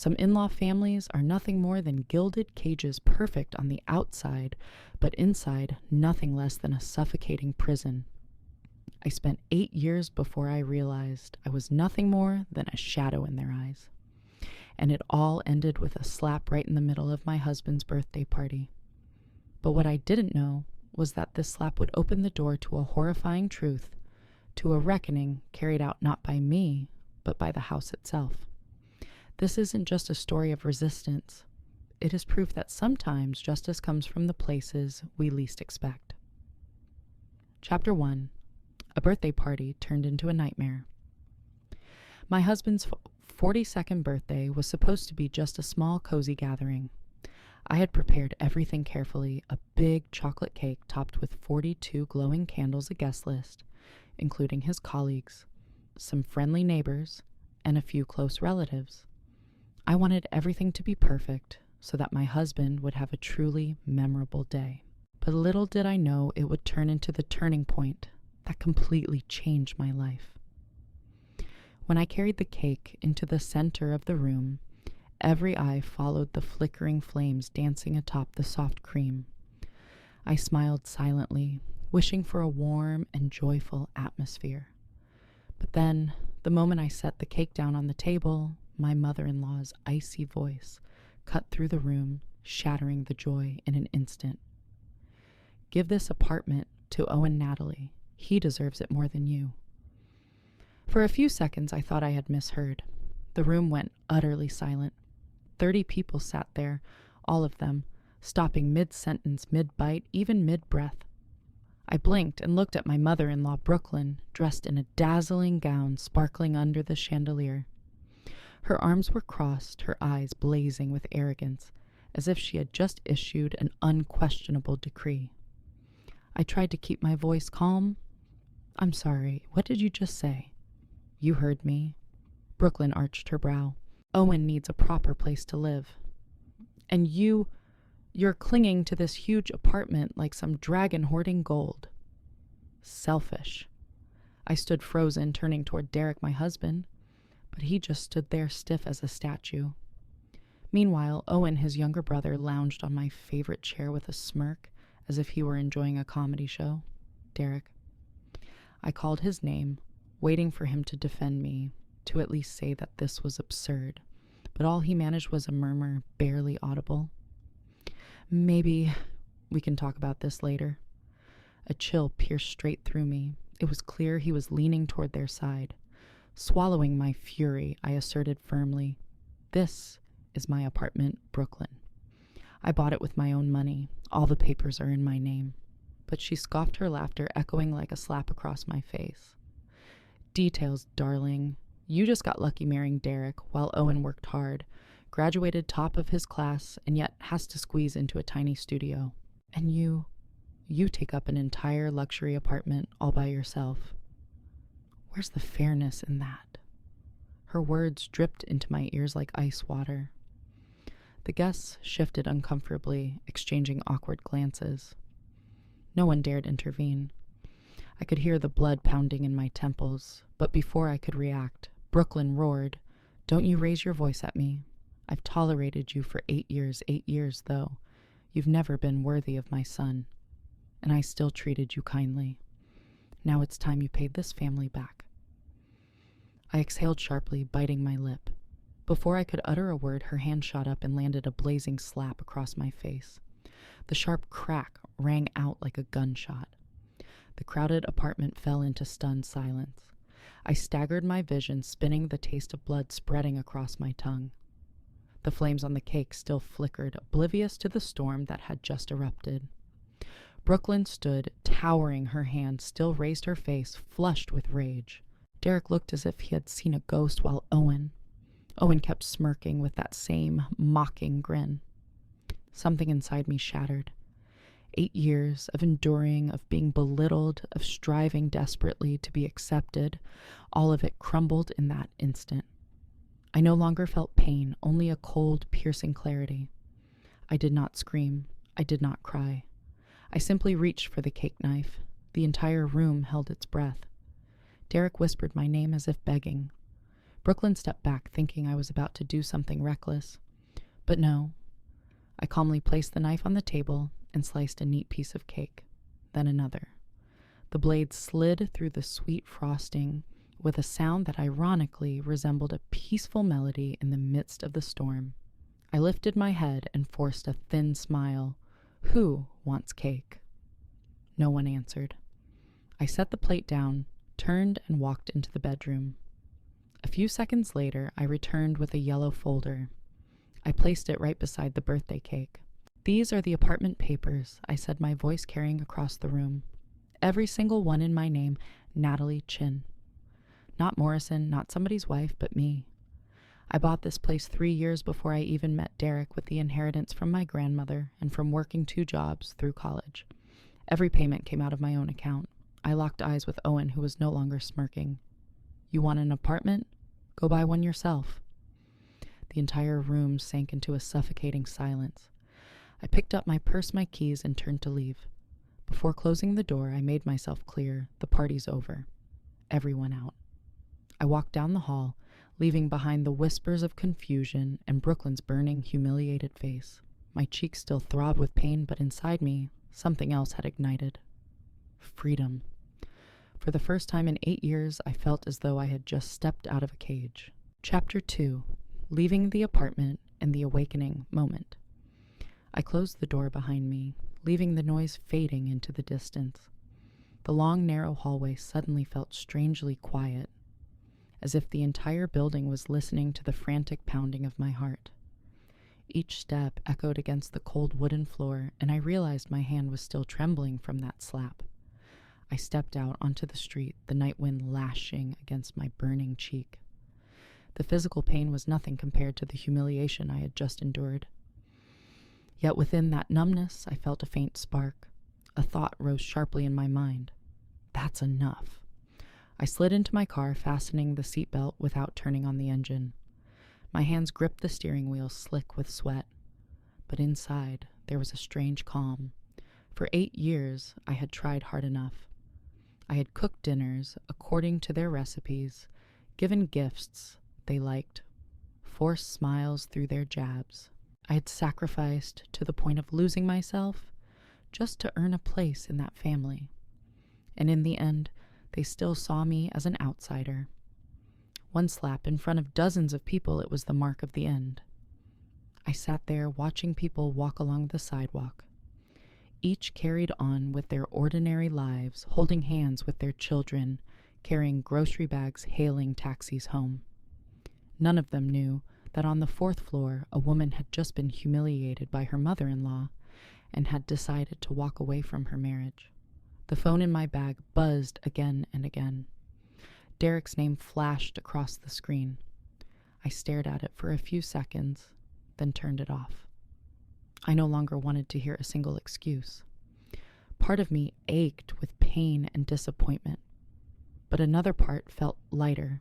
Some in-law families are nothing more than gilded cages, perfect on the outside, but inside nothing less than a suffocating prison. I spent 8 years before I realized I was nothing more than a shadow in their eyes. And it all ended with a slap right in the middle of my husband's birthday party. But what I didn't know was that this slap would open the door to a horrifying truth, to a reckoning carried out not by me, but by the house itself. This isn't just a story of resistance. It is proof that sometimes justice comes from the places we least expect. Chapter 1. A birthday party turned into a nightmare. My husband's 42nd birthday was supposed to be just a small, cozy gathering. I had prepared everything carefully, a big chocolate cake topped with 42 glowing candles, a guest list, including his colleagues, some friendly neighbors, and a few close relatives. I wanted everything to be perfect so that my husband would have a truly memorable day. But little did I know it would turn into the turning point that completely changed my life. When I carried the cake into the center of the room, every eye followed the flickering flames dancing atop the soft cream. I smiled silently, wishing for a warm and joyful atmosphere. But then, the moment I set the cake down on the table, my mother-in-law's icy voice cut through the room, shattering the joy in an instant. "Give this apartment to Owen Natalie. He deserves it more than you." For a few seconds, I thought I had misheard. The room went utterly silent. 30 people sat there, all of them, stopping mid-sentence, mid-bite, even mid-breath. I blinked and looked at my mother-in-law, Brooklyn, dressed in a dazzling gown sparkling under the chandelier. Her arms were crossed, her eyes blazing with arrogance, as if she had just issued an unquestionable decree. I tried to keep my voice calm. "I'm sorry, what did you just say?" "You heard me." Brooklyn arched her brow. "Owen needs a proper place to live. And you're clinging to this huge apartment like some dragon hoarding gold." "Selfish." I stood frozen, turning toward Derek, my husband, but he just stood there stiff as a statue. Meanwhile, Owen, his younger brother, lounged on my favorite chair with a smirk, as if he were enjoying a comedy show. Derek. I called his name, waiting for him to defend me, to at least say that this was absurd, but all he managed was a murmur, barely audible. "Maybe we can talk about this later." A chill pierced straight through me. It was clear he was leaning toward their side. Swallowing my fury, I asserted firmly, "This is my apartment, Brooklyn. I bought it with my own money. All the papers are in my name." But she scoffed, her laughter echoing like a slap across my face. "Details, darling. You just got lucky marrying Derek while Owen worked hard, graduated top of his class, and yet has to squeeze into a tiny studio. And you take up an entire luxury apartment all by yourself. Where's the fairness in that?" Her words dripped into my ears like ice water. The guests shifted uncomfortably, exchanging awkward glances. No one dared intervene. I could hear the blood pounding in my temples, but before I could react, Brooklyn roared, "Don't you raise your voice at me. I've tolerated you for 8 years, though. You've never been worthy of my son. And I still treated you kindly. Now it's time you paid this family back." I exhaled sharply, biting my lip. Before I could utter a word, her hand shot up and landed a blazing slap across my face. The sharp crack rang out like a gunshot. The crowded apartment fell into stunned silence. I staggered, my vision spinning, the taste of blood spreading across my tongue. The flames on the cake still flickered, oblivious to the storm that had just erupted. Brooklyn stood, towering, her hand still raised, her face flushed with rage. Derek looked as if he had seen a ghost, while Owen kept smirking with that same mocking grin. Something inside me shattered. 8 years of enduring, of being belittled, of striving desperately to be accepted, all of it crumbled in that instant. I no longer felt pain, only a cold, piercing clarity. I did not scream. I did not cry. I simply reached for the cake knife. The entire room held its breath. Derek whispered my name as if begging. Brooklyn stepped back, thinking I was about to do something reckless. But no. I calmly placed the knife on the table and sliced a neat piece of cake, then another. The blade slid through the sweet frosting with a sound that ironically resembled a peaceful melody in the midst of the storm. I lifted my head and forced a thin smile. Who wants cake? No one answered. I set the plate down, turned, and walked into the bedroom. A few seconds later, I returned with a yellow folder. I placed it right beside the birthday cake. "These are the apartment papers," I said, my voice carrying across the room. "Every single one in my name, Natalie Chin. Not Morrison, not somebody's wife, but me. I bought this place 3 years before I even met Derek with the inheritance from my grandmother and from working 2 jobs through college. Every payment came out of my own account. I locked eyes with Owen, who was no longer smirking. You want an apartment? Go buy one yourself." The entire room sank into a suffocating silence. I picked up my purse, my keys, and turned to leave. Before closing the door, I made myself clear. The party's over. Everyone out. I walked down the hall, leaving behind the whispers of confusion and Brooklyn's burning, humiliated face. My cheeks still throbbed with pain, but inside me, something else had ignited. Freedom. For the first time in 8 years, I felt as though I had just stepped out of a cage. Chapter 2. Leaving the apartment and the awakening moment. I closed the door behind me, leaving the noise fading into the distance. The long, narrow hallway suddenly felt strangely quiet, as if the entire building was listening to the frantic pounding of my heart. Each step echoed against the cold wooden floor, and I realized my hand was still trembling from that slap. I stepped out onto the street, the night wind lashing against my burning cheek. The physical pain was nothing compared to the humiliation I had just endured. Yet within that numbness, I felt a faint spark. A thought rose sharply in my mind. That's enough. I slid into my car, fastening the seatbelt without turning on the engine. My hands gripped the steering wheel, slick with sweat. But inside, there was a strange calm. For 8 years, I had tried hard enough. I had cooked dinners according to their recipes, given gifts they liked, forced smiles through their jabs. I had sacrificed to the point of losing myself just to earn a place in that family. And in the end, they still saw me as an outsider. One slap in front of dozens of people, it was the mark of the end. I sat there watching people walk along the sidewalk. Each carried on with their ordinary lives, holding hands with their children, carrying grocery bags, hailing taxis home. None of them knew that on the 4th floor, a woman had just been humiliated by her mother-in-law and had decided to walk away from her marriage. The phone in my bag buzzed again and again. Derek's name flashed across the screen. I stared at it for a few seconds, then turned it off. I no longer wanted to hear a single excuse. Part of me ached with pain and disappointment, but another part felt lighter.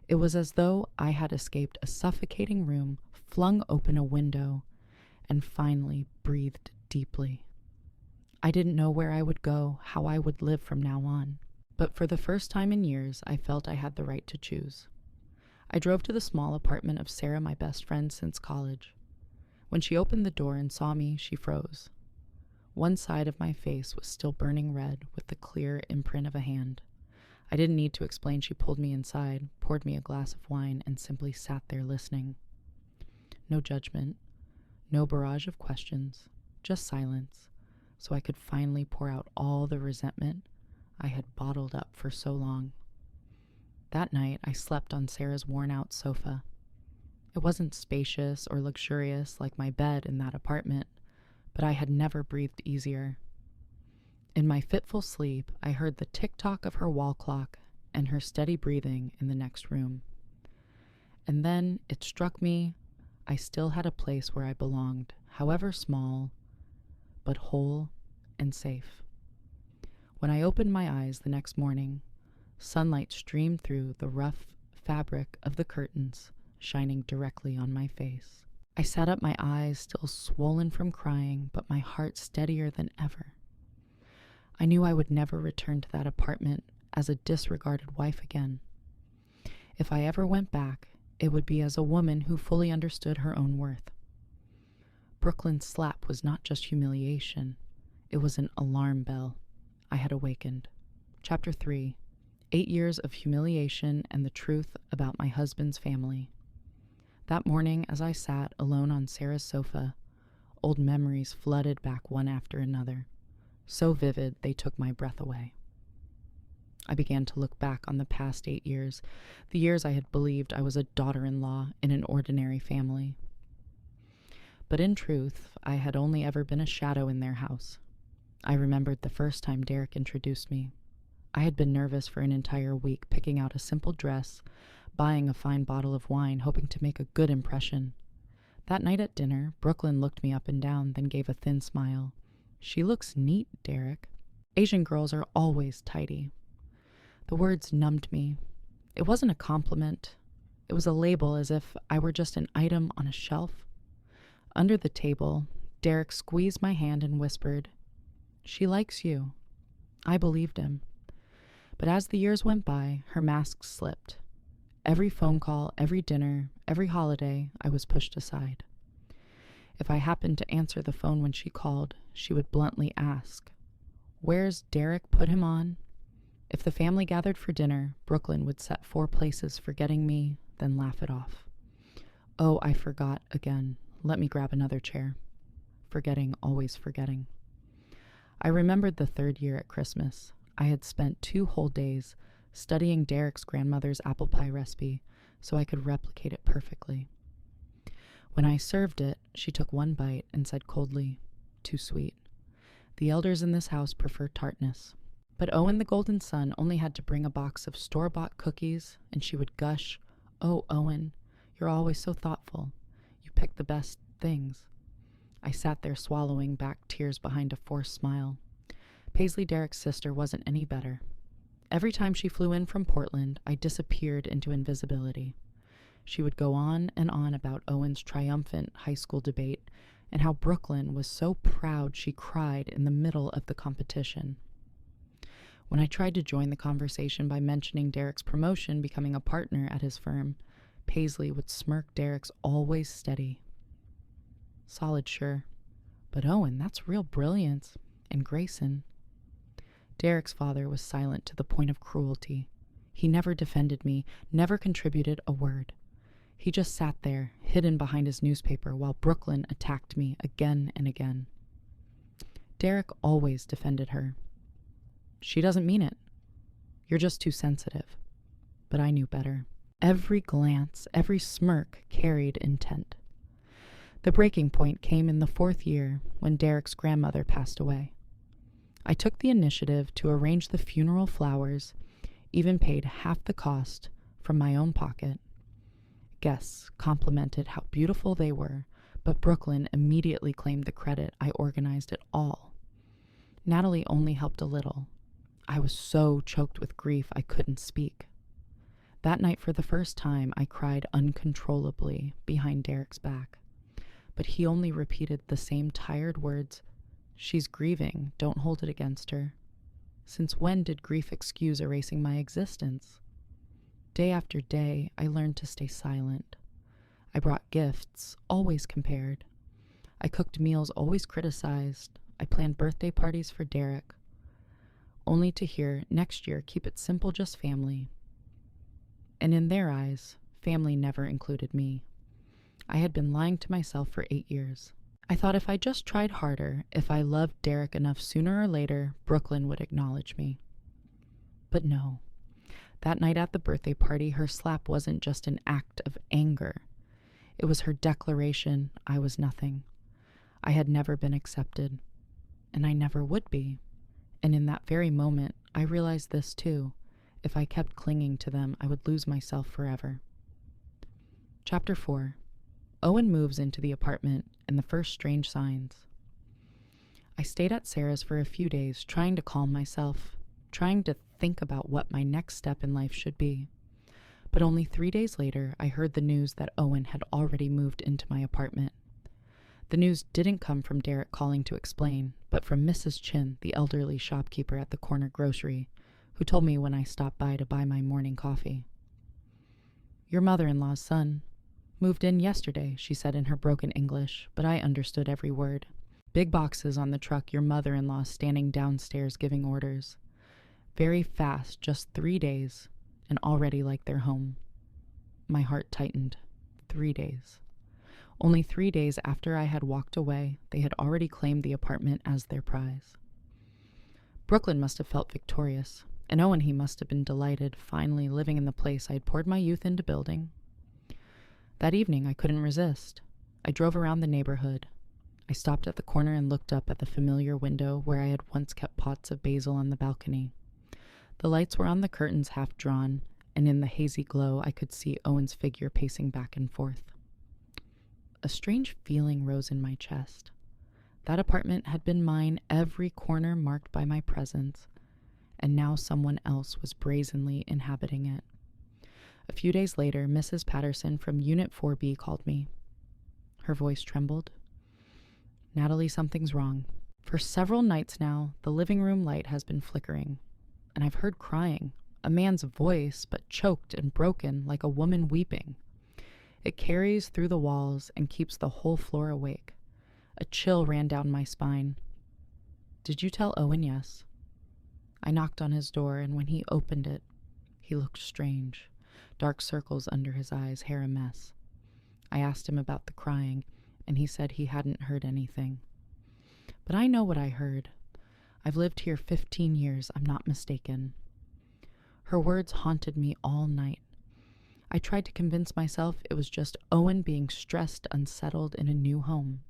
It was as though I had escaped a suffocating room, flung open a window, and finally breathed deeply. I didn't know where I would go, how I would live from now on, but for the first time in years, I felt I had the right to choose. I drove to the small apartment of Sarah, my best friend since college. When she opened the door and saw me, she froze. One side of my face was still burning red with the clear imprint of a hand. I didn't need to explain. She pulled me inside, poured me a glass of wine, and simply sat there listening. No judgment, no barrage of questions, just silence, so I could finally pour out all the resentment I had bottled up for so long. That night, I slept on Sarah's worn-out sofa. It wasn't spacious or luxurious like my bed in that apartment, but I had never breathed easier. In my fitful sleep, I heard the tick-tock of her wall clock and her steady breathing in the next room. And then it struck me I still had a place where I belonged, however small, but whole and safe. When I opened my eyes the next morning, sunlight streamed through the rough fabric of the curtains, shining directly on my face. I sat up, my eyes still swollen from crying, but my heart steadier than ever. I knew I would never return to that apartment as a disregarded wife again. If I ever went back, it would be as a woman who fully understood her own worth. Brooklyn's slap was not just humiliation. It was an alarm bell. I had awakened. Chapter 3. 8 years of humiliation and the truth about my husband's family. That morning, as I sat alone on Sarah's sofa, old memories flooded back one after another, so vivid they took my breath away. I began to look back on the past 8 years, the years I had believed I was a daughter-in-law in an ordinary family. But in truth, I had only ever been a shadow in their house. I remembered the first time Derek introduced me. I had been nervous for an entire week, picking out a simple dress, buying a fine bottle of wine, hoping to make a good impression. That night at dinner, Brooklyn looked me up and down, then gave a thin smile. "She looks neat, Derek. Asian girls are always tidy." The words numbed me. It wasn't a compliment. It was a label, as if I were just an item on a shelf. Under the table, Derek squeezed my hand and whispered, "She likes you." I believed him. But as the years went by, her mask slipped. Every phone call, every dinner, every holiday, I was pushed aside. If I happened to answer the phone when she called, she would bluntly ask, "Where's Derek? Put him on." If the family gathered for dinner, Brooklyn would set 4 places forgetting me, then laugh it off. Oh, I forgot again. Let me grab another chair. Forgetting, always forgetting. I remembered the 3rd year at Christmas. I had spent 2 whole days studying Derek's grandmother's apple pie recipe so I could replicate it perfectly. When I served it, she took 1 bite and said coldly, "Too sweet." The elders in this house prefer tartness. But Owen the Golden Son only had to bring a box of store-bought cookies, and she would gush, "Oh, Owen, you're always so thoughtful. You pick the best things." I sat there swallowing back tears behind a forced smile. Paisley Derek's sister wasn't any better. Every time she flew in from Portland, I disappeared into invisibility. She would go on and on about Owen's triumphant high school debate and how Brooklyn was so proud she cried in the middle of the competition. When I tried to join the conversation by mentioning Derek's promotion, becoming a partner at his firm, Paisley would smirk Derek's always steady. Solid, sure. But Owen, that's real brilliance. And Grayson. Derek's father was silent to the point of cruelty. He never defended me, never contributed a word. He just sat there, hidden behind his newspaper, while Brooklyn attacked me again and again. Derek always defended her. "She doesn't mean it. You're just too sensitive." But I knew better. Every glance, every smirk carried intent. The breaking point came in the 4th year when Derek's grandmother passed away. I took the initiative to arrange the funeral flowers, even paid half the cost from my own pocket. Guests complimented how beautiful they were, but Brooklyn immediately claimed the credit. I organized it all. Natalie only helped a little. I was so choked with grief I couldn't speak. That night, for the first time, I cried uncontrollably behind Derek's back. But he only repeated the same tired words, "She's grieving, don't hold it against her." Since when did grief excuse erasing my existence? Day after day, I learned to stay silent. I brought gifts, always compared. I cooked meals, always criticized. I planned birthday parties for Derek, only to hear, "Next year, keep it simple, just family." And in their eyes, family never included me. I had been lying to myself for 8 years. I thought if I just tried harder, if I loved Derek enough, sooner or later, Brooklyn would acknowledge me. But no. That night at the birthday party, her slap wasn't just an act of anger. It was her declaration I was nothing. I had never been accepted, and I never would be. And in that very moment, I realized this too. If I kept clinging to them, I would lose myself forever. Chapter 4. Owen moves into the apartment and the first strange signs. I stayed at Sarah's for a few days, trying to calm myself, trying to think about what my next step in life should be. But only 3 days later, I heard the news that Owen had already moved into my apartment. The news didn't come from Derek calling to explain, but from Mrs. Chin, the elderly shopkeeper at the corner grocery, who told me when I stopped by to buy my morning coffee. Your mother-in-law's son. Moved in yesterday, she said in her broken English, but I understood every word. Big boxes on the truck, your mother-in-law standing downstairs giving orders. Very fast, just 3 days, and already like their home. My heart tightened. 3 days. Only 3 days after I had walked away, they had already claimed the apartment as their prize. Brooklyn must have felt victorious, and Owen, he must have been delighted, finally living in the place I had poured my youth into building. That evening, I couldn't resist. I drove around the neighborhood. I stopped at the corner and looked up at the familiar window where I had once kept pots of basil on the balcony. The lights were on the curtains half drawn, and in the hazy glow I could see Owen's figure pacing back and forth. A strange feeling rose in my chest. That apartment had been mine, every corner marked by my presence, and now someone else was brazenly inhabiting it. A few days later, Mrs. Patterson from Unit 4B called me. Her voice trembled. Natalie, something's wrong. For several nights now, the living room light has been flickering, and I've heard crying, a man's voice, but choked and broken like a woman weeping. It carries through the walls and keeps the whole floor awake. A chill ran down my spine. Did you tell Owen? Yes. I knocked on his door, and when he opened it, he looked strange. Dark circles under his eyes, hair a mess. I asked him about the crying, and he said he hadn't heard anything. But I know what I heard. I've lived here 15 years, I'm not mistaken. Her words haunted me all night. I tried to convince myself it was just Owen being stressed, unsettled in a new home.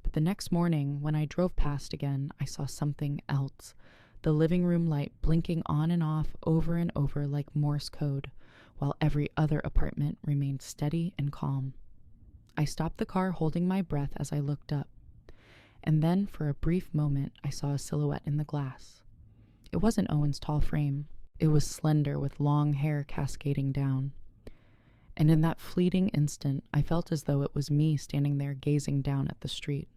But the next morning, when I drove past again, I saw something else. The living room light blinking on and off over and over like Morse code, while every other apartment remained steady and calm. I stopped the car holding my breath as I looked up. And then, for a brief moment, I saw a silhouette in the glass. It wasn't Owen's tall frame. It was slender with long hair cascading down. And in that fleeting instant, I felt as though it was me standing there gazing down at the street.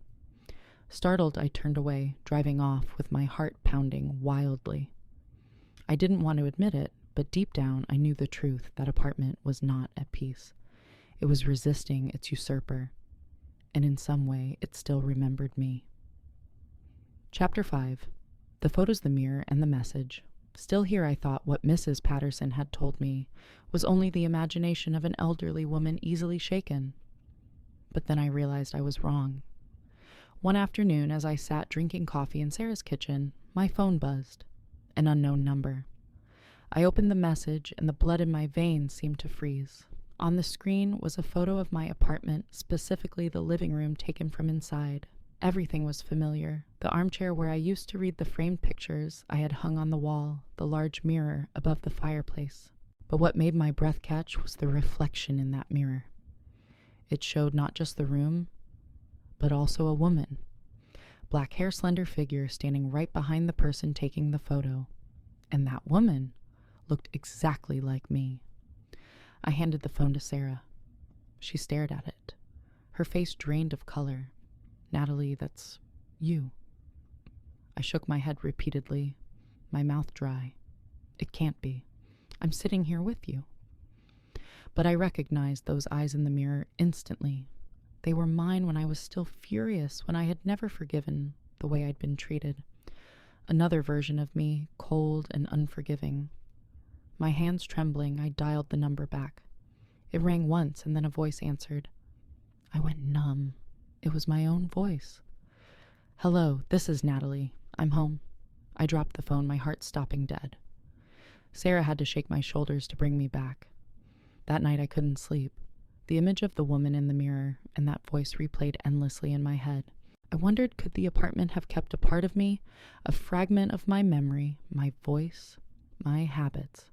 Startled, I turned away, driving off with my heart pounding wildly. I didn't want to admit it, but deep down I knew the truth. That apartment was not at peace. It was resisting its usurper, and in some way it still remembered me. Chapter 5. The photos, the mirror, and the message. Still here, I thought what Mrs. Patterson had told me was only the imagination of an elderly woman easily shaken. But then I realized I was wrong. One afternoon, as I sat drinking coffee in Sarah's kitchen, my phone buzzed. An unknown number. I opened the message, and the blood in my veins seemed to freeze. On the screen was a photo of my apartment, specifically the living room taken from inside. Everything was familiar. The armchair where I used to read the framed pictures I had hung on the wall, the large mirror above the fireplace. But what made my breath catch was the reflection in that mirror. It showed not just the room, but also a woman. Black hair, slender figure standing right behind the person taking the photo. And that woman looked exactly like me. I handed the phone to Sarah. She stared at it. Her face drained of color. Natalie, that's you. I shook my head repeatedly, my mouth dry. It can't be. I'm sitting here with you. But I recognized those eyes in the mirror instantly. They were mine when I was still furious, when I had never forgiven the way I'd been treated. Another version of me, cold and unforgiving. My hands trembling, I dialed the number back. It rang once, and then a voice answered. I went numb. It was my own voice. Hello, this is Natalie. I'm home. I dropped the phone, my heart stopping dead. Sarah had to shake my shoulders to bring me back. That night I couldn't sleep. The image of the woman in the mirror and that voice replayed endlessly in my head. I wondered, could the apartment have kept a part of me, a fragment of my memory, my voice, my habits?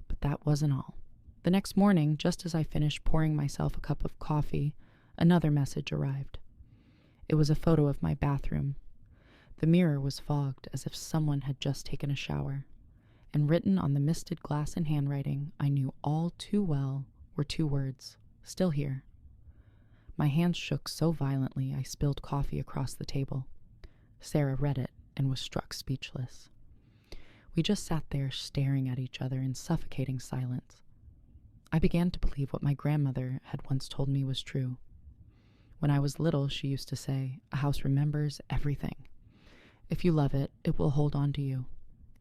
But that wasn't all. The next morning, just as I finished pouring myself a cup of coffee, another message arrived. It was a photo of my bathroom. The mirror was fogged as if someone had just taken a shower, and written on the misted glass in handwriting I knew all too well were 2 words, still here. My hands shook so violently I spilled coffee across the table. Sarah read it and was struck speechless. We just sat there staring at each other in suffocating silence. I began to believe what my grandmother had once told me was true. When I was little, she used to say, "A house remembers everything. If you love it, it will hold on to you.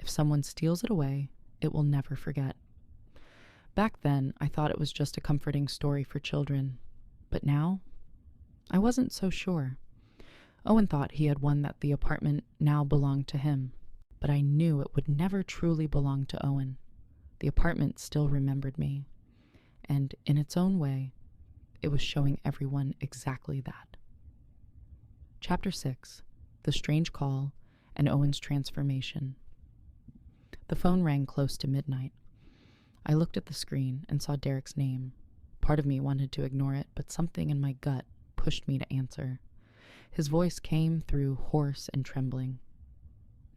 If someone steals it away, it will never forget." Back then, I thought it was just a comforting story for children. But now, I wasn't so sure. Owen thought he had won, that the apartment now belonged to him. But I knew it would never truly belong to Owen. The apartment still remembered me. And in its own way, it was showing everyone exactly that. Chapter 6. The Strange Call and Owen's Transformation. The phone rang close to midnight. I looked at the screen and saw Derek's name. Part of me wanted to ignore it, but something in my gut pushed me to answer. His voice came through hoarse and trembling.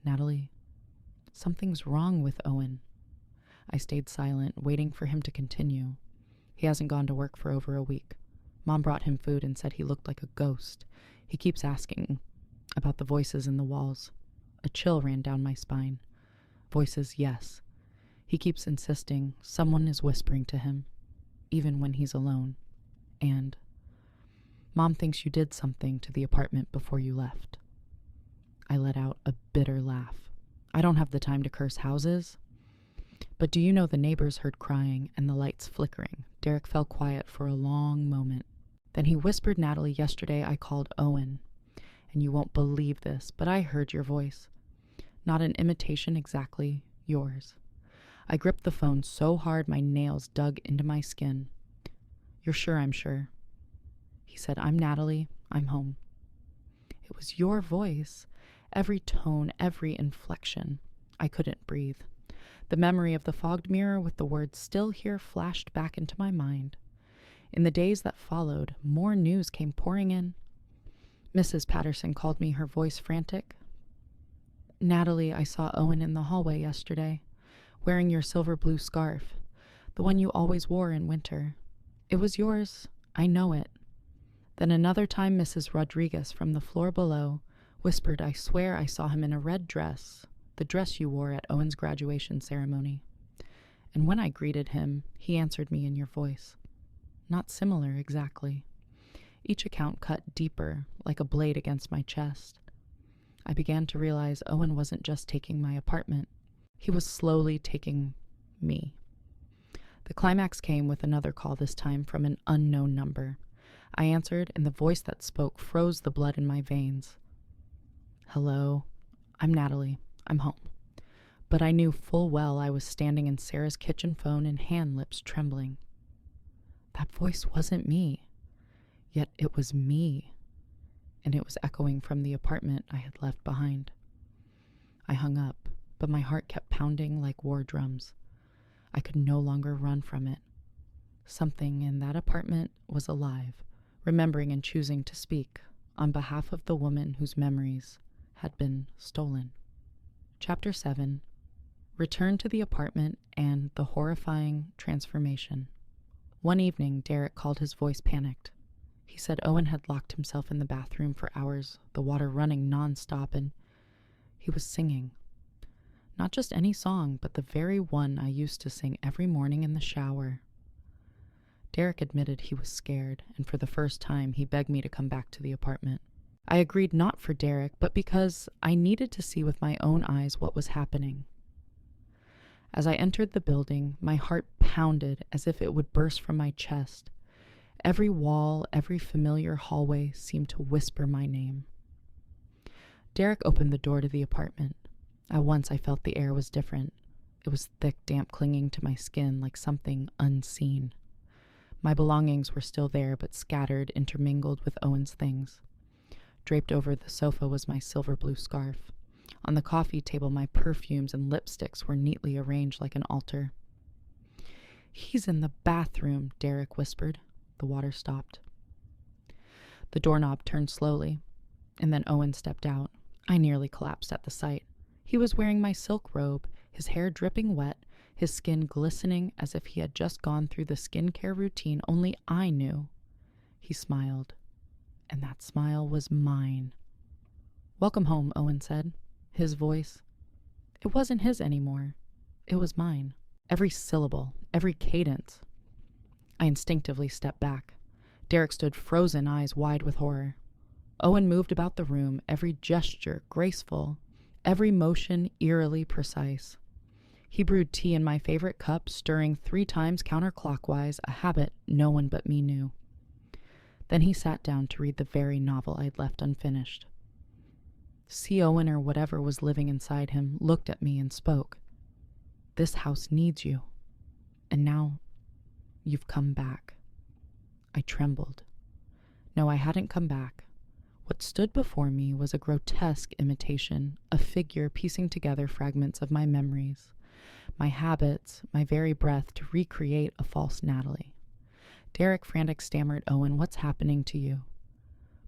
"Natalie, something's wrong with Owen." I stayed silent, waiting for him to continue. "He hasn't gone to work for over a week. Mom brought him food and said he looked like a ghost. He keeps asking about the voices in the walls." A chill ran down my spine. Voices, yes. He keeps insisting someone is whispering to him, even when he's alone. And Mom thinks you did something to the apartment before you left. I let out a bitter laugh. I don't have the time to curse houses. But do you know, the neighbors heard crying and the lights flickering. Derek fell quiet for a long moment. Then he whispered, "Natalie, yesterday I called Owen. And you won't believe this, but I heard your voice. Not an imitation exactly, yours." I gripped the phone so hard my nails dug into my skin. "You're sure?" "I'm sure." He said, "I'm Natalie. I'm home." It was your voice. Every tone, every inflection. I couldn't breathe. The memory of the fogged mirror with the words "still here" flashed back into my mind. In the days that followed, more news came pouring in. Mrs. Patterson called me, her voice frantic. "Natalie, I saw Owen in the hallway yesterday, wearing your silver blue scarf, the one you always wore in winter. It was yours. I know it." Then another time, Mrs. Rodriguez from the floor below whispered, "I swear I saw him in a red dress, the dress you wore at Owen's graduation ceremony. And when I greeted him, he answered me in your voice." Not similar exactly. Each account cut deeper, like a blade against my chest. I began to realize Owen wasn't just taking my apartment. He was slowly taking me. The climax came with another call, this time from an unknown number. I answered, and the voice that spoke froze the blood in my veins. "Hello, I'm Natalie. I'm home." But I knew full well I was standing in Sarah's kitchen phone and hand lips trembling. That voice wasn't me, yet it was me, and it was echoing from the apartment I had left behind. I hung up, but my heart kept pounding like war drums. I could no longer run from it. Something in that apartment was alive, remembering and choosing to speak on behalf of the woman whose memories had been stolen. Chapter 7. Return to the apartment and the horrifying transformation. One evening, Derek called. His voice panicked. He said Owen had locked himself in the bathroom for hours, the water running nonstop, and he was singing. Not just any song, but the very one I used to sing every morning in the shower. Derek admitted he was scared, and for the first time he begged me to come back to the apartment. I agreed, not for Derek, but because I needed to see with my own eyes what was happening. As I entered the building, my heart pounded as if it would burst from my chest. Every wall, every familiar hallway seemed to whisper my name. Derek opened the door to the apartment. At once I felt the air was different. It was thick, damp, clinging to my skin like something unseen. My belongings were still there, but scattered, intermingled with Owen's things. Draped over the sofa was my silver blue scarf. On the coffee table, my perfumes and lipsticks were neatly arranged like an altar. "He's in the bathroom," Derek whispered. The water stopped. The doorknob turned slowly, and then Owen stepped out. I nearly collapsed at the sight. He was wearing my silk robe, his hair dripping wet, his skin glistening as if he had just gone through the skincare routine only I knew. He smiled, and that smile was mine. "Welcome home," Owen said. His voice, it wasn't his anymore. It was mine. Every syllable, every cadence. I instinctively stepped back. Derek stood frozen, eyes wide with horror. Owen moved about the room, every gesture graceful, every motion eerily precise. He brewed tea in my favorite cup, stirring 3 times counterclockwise, a habit no one but me knew. Then he sat down to read the very novel I'd left unfinished. C. Owen, or whatever was living inside him, looked at me and spoke. "This house needs you. And now you've come back." I trembled. No, I hadn't come back. What stood before me was a grotesque imitation, a figure piecing together fragments of my memories, my habits, my very breath to recreate a false Natalie. Derek frantic stammered, "Owen, what's happening to you?"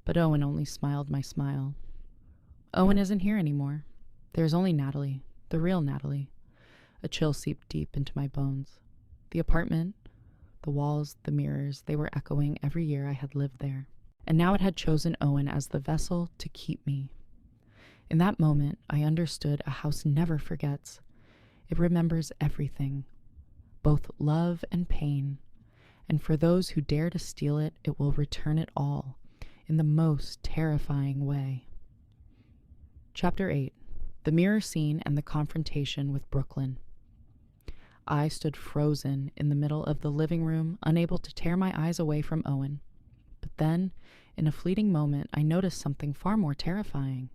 But Owen only smiled my smile. "Owen isn't here anymore. There's only Natalie, the real Natalie." A chill seeped deep into my bones. The apartment, the walls, the mirrors, they were echoing every year I had lived there. And now it had chosen Owen as the vessel to keep me. In that moment, I understood a house never forgets. It remembers everything, both love and pain. And for those who dare to steal it, it will return it all in the most terrifying way. Chapter 8. The mirror scene and the confrontation with Brooklyn. I stood frozen in the middle of the living room, unable to tear my eyes away from Owen. But then, in a fleeting moment, I noticed something far more terrifying.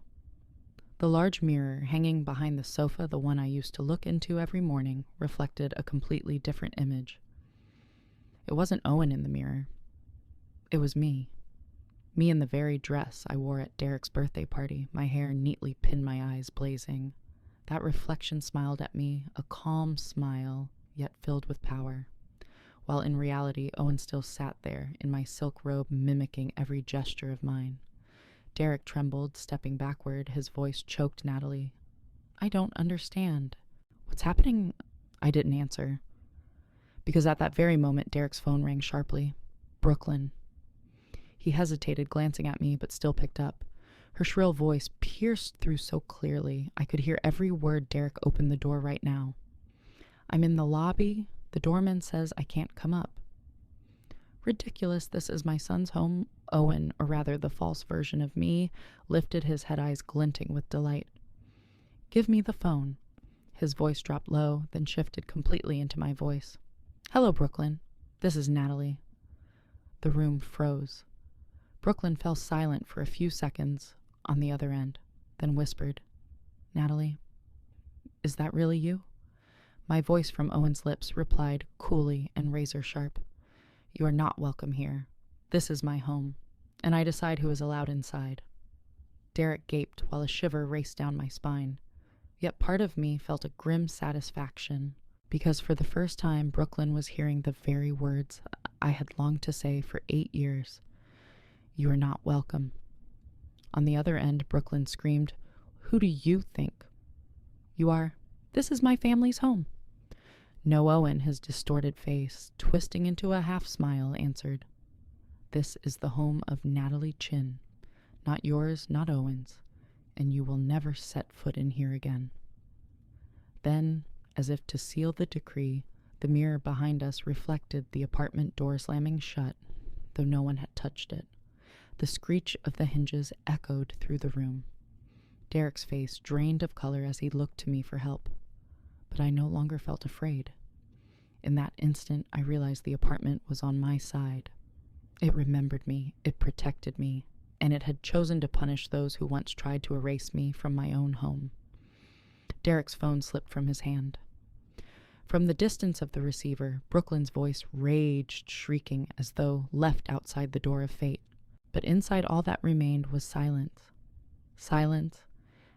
The large mirror hanging behind the sofa, the one I used to look into every morning, reflected a completely different image. It wasn't Owen in the mirror. It was me. Me in the very dress I wore at Derek's birthday party, my hair neatly pinned, my eyes blazing. That reflection smiled at me, a calm smile, yet filled with power. While in reality, Owen still sat there, in my silk robe mimicking every gesture of mine. Derek trembled, stepping backward, his voice choked Natalie. "I don't understand. What's happening?" I didn't answer. Because at that very moment, Derek's phone rang sharply. Brooklyn. He hesitated, glancing at me, but still picked up. Her shrill voice pierced through so clearly. I could hear every word. "Derek, open the door right now. I'm in the lobby. The doorman says I can't come up." "Ridiculous. This is my son's home." Owen, or rather the false version of me, lifted his head, eyes glinting with delight. "Give me the phone." His voice dropped low, then shifted completely into my voice. "Hello, Brooklyn. This is Natalie." The room froze. Brooklyn fell silent for a few seconds on the other end, then whispered, "Natalie, is that really you?" My voice from Owen's lips replied coolly and razor sharp, "You are not welcome here. This is my home, and I decide who is allowed inside." Derek gaped while a shiver raced down my spine. Yet part of me felt a grim satisfaction, because for the first time Brooklyn was hearing the very words I had longed to say for 8 years. "You are not welcome." On the other end, Brooklyn screamed, "Who do you think you are? This is my family's home." No, Owen, his distorted face twisting into a half-smile, answered, "This is the home of Natalie Chin. Not yours, not Owen's, and you will never set foot in here again." Then, as if to seal the decree, the mirror behind us reflected the apartment door slamming shut, though no one had touched it. The screech of the hinges echoed through the room. Derek's face drained of color as he looked to me for help. But I no longer felt afraid. In that instant, I realized the apartment was on my side. It remembered me, it protected me, and it had chosen to punish those who once tried to erase me from my own home. Derek's phone slipped from his hand. From the distance of the receiver, Brooklyn's voice raged, shrieking as though left outside the door of fate. But inside, all that remained was silence. Silence,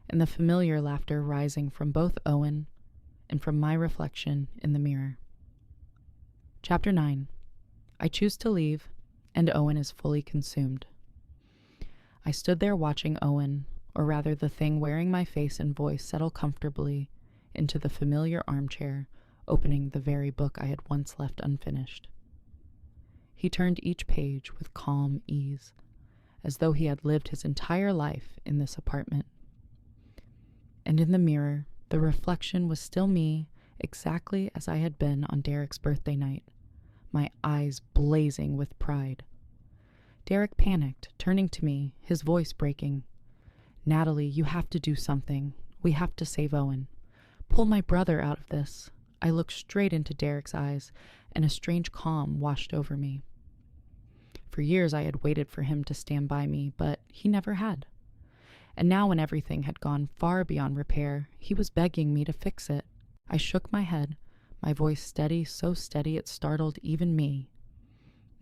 and the familiar laughter rising from both Owen and from my reflection in the mirror. Chapter 9. I choose to leave, and Owen is fully consumed. I stood there watching Owen, or rather the thing wearing my face and voice, settle comfortably into the familiar armchair, opening the very book I had once left unfinished. He turned each page with calm ease, as though he had lived his entire life in this apartment. And in the mirror, the reflection was still me, exactly as I had been on Derek's birthday night. my eyes blazing with pride. Derek panicked, turning to me, his voice breaking. "Natalie, you have to do something. We have to save Owen. Pull my brother out of this." I looked straight into Derek's eyes, and a strange calm washed over me. For years I had waited for him to stand by me, but he never had. And now, when everything had gone far beyond repair, he was begging me to fix it. I shook my head, my voice steady, so steady it startled even me.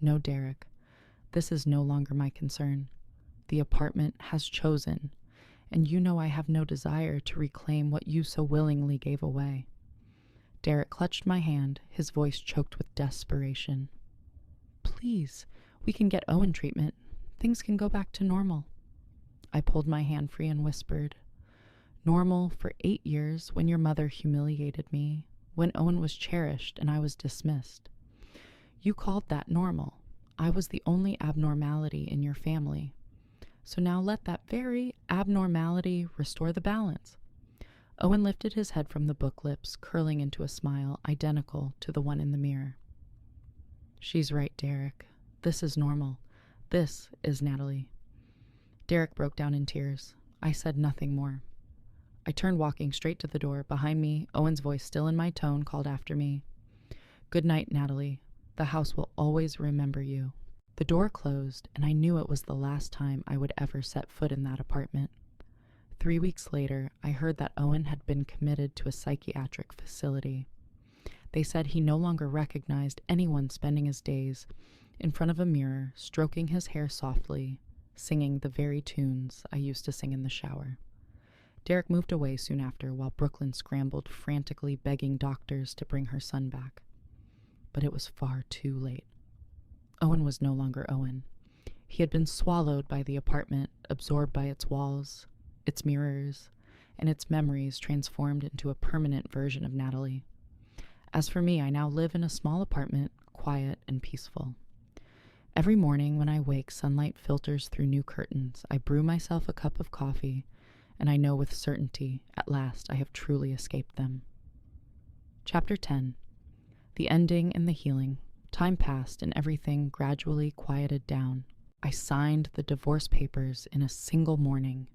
"No, Derek, this is no longer my concern. The apartment has chosen, and you know I have no desire to reclaim what you so willingly gave away." Derek clutched my hand, his voice choked with desperation. "Please, we can get Owen treatment. Things can go back to normal." I pulled my hand free and whispered, "Normal for 8 years, when your mother humiliated me, when Owen was cherished and I was dismissed. You called that normal. I was the only abnormality in your family. So now let that very abnormality restore the balance." Owen lifted his head from the book lips, curling into a smile identical to the one in the mirror. "She's right, Derek. This is normal. This is Natalie." Derek broke down in tears. I said nothing more. I turned, walking straight to the door. Behind me, Owen's voice, still in my tone, called after me, "Good night, Natalie. The house will always remember you." The door closed, and I knew it was the last time I would ever set foot in that apartment. 3 weeks later, I heard that Owen had been committed to a psychiatric facility. They said he no longer recognized anyone spending his days in front of a mirror, stroking his hair softly, singing the very tunes I used to sing in the shower. Derek moved away soon after, while Brooklyn scrambled, frantically begging doctors to bring her son back. But it was far too late. Owen was no longer Owen. He had been swallowed by the apartment, absorbed by its walls, its mirrors, and its memories transformed into a permanent version of Natalie. As for me, I now live in a small apartment, quiet and peaceful. Every morning when I wake, sunlight filters through new curtains. I brew myself a cup of coffee, and I know with certainty, at last, I have truly escaped them. Chapter 10. The ending and the healing. Time passed, and everything gradually quieted down. I signed the divorce papers in a single morning.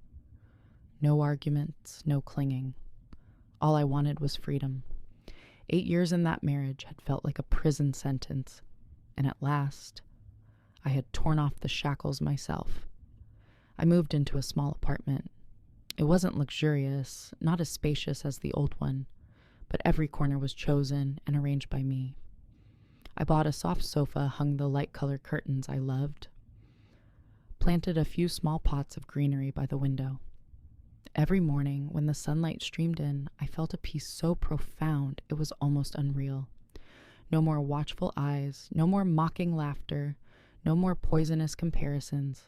No arguments, no clinging. All I wanted was freedom. 8 years in that marriage had felt like a prison sentence, and at last, I had torn off the shackles myself. I moved into a small apartment. It wasn't luxurious, not as spacious as the old one, but every corner was chosen and arranged by me. I bought a soft sofa, hung the light-colored curtains I loved, planted a few small pots of greenery by the window. Every morning, when the sunlight streamed in, I felt a peace so profound it was almost unreal. No more watchful eyes, no more mocking laughter, no more poisonous comparisons.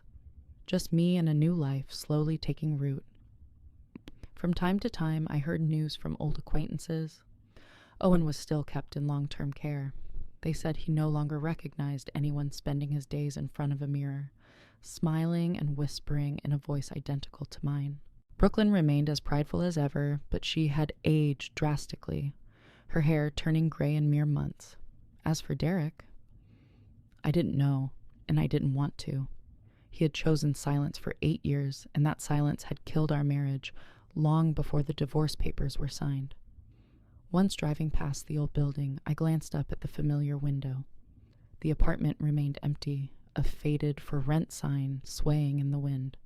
Just me and a new life slowly taking root. From time to time, I heard news from old acquaintances. Owen was still kept in long-term care. They said he no longer recognized anyone spending his days in front of a mirror, smiling and whispering in a voice identical to mine. Brooklyn remained as prideful as ever, but she had aged drastically, her hair turning gray in mere months. As for Derek, I didn't know, and I didn't want to. He had chosen silence for 8 years, and that silence had killed our marriage long before the divorce papers were signed. Once driving past the old building, I glanced up at the familiar window. The apartment remained empty, a faded for rent sign swaying in the wind.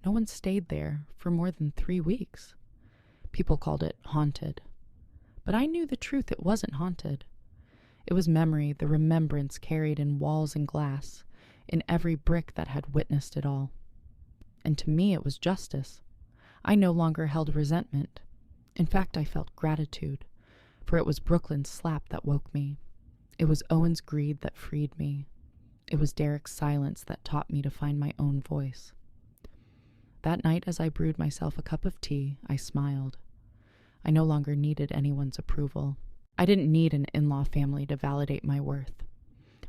No one stayed there for more than 3 weeks. People called it haunted. But I knew the truth, it wasn't haunted. It was memory, the remembrance carried in walls and glass, in every brick that had witnessed it all. And to me it was justice. I no longer held resentment. In fact, I felt gratitude, for it was Brooklyn's slap that woke me. It was Owen's greed that freed me. It was Derek's silence that taught me to find my own voice. That night, as I brewed myself a cup of tea, I smiled. I no longer needed anyone's approval. I didn't need an in-law family to validate my worth.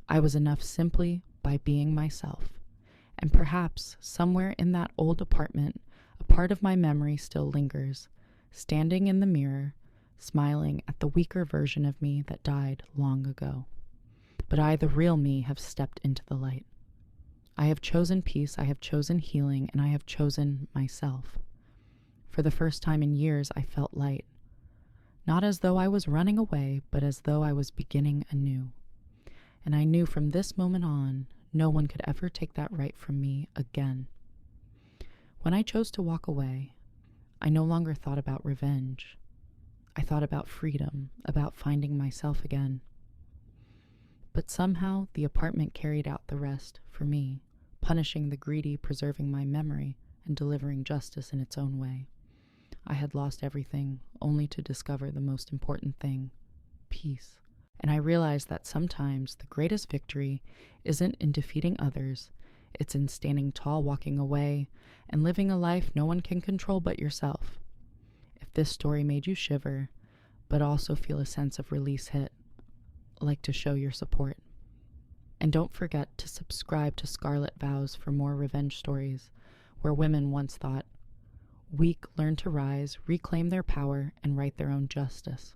I was enough simply by being myself. And perhaps, somewhere in that old apartment, a part of my memory still lingers, standing in the mirror, smiling at the weaker version of me that died long ago. But I, the real me, have stepped into the light. I have chosen peace, I have chosen healing, and I have chosen myself. For the first time in years, I felt light. Not as though I was running away, but as though I was beginning anew. And I knew from this moment on, no one could ever take that right from me again. When I chose to walk away, I no longer thought about revenge. I thought about freedom, about finding myself again. But somehow the apartment carried out the rest for me, punishing the greedy, preserving my memory, and delivering justice in its own way. I had lost everything, only to discover the most important thing, peace. And I realized that sometimes the greatest victory isn't in defeating others, it's in standing tall, walking away, and living a life no one can control but yourself. If this story made you shiver, but also feel a sense of release hit, I'd like to show your support. And don't forget to subscribe to Scarlet Vows for more revenge stories, where women once thought weak learn to rise, reclaim their power, and write their own justice.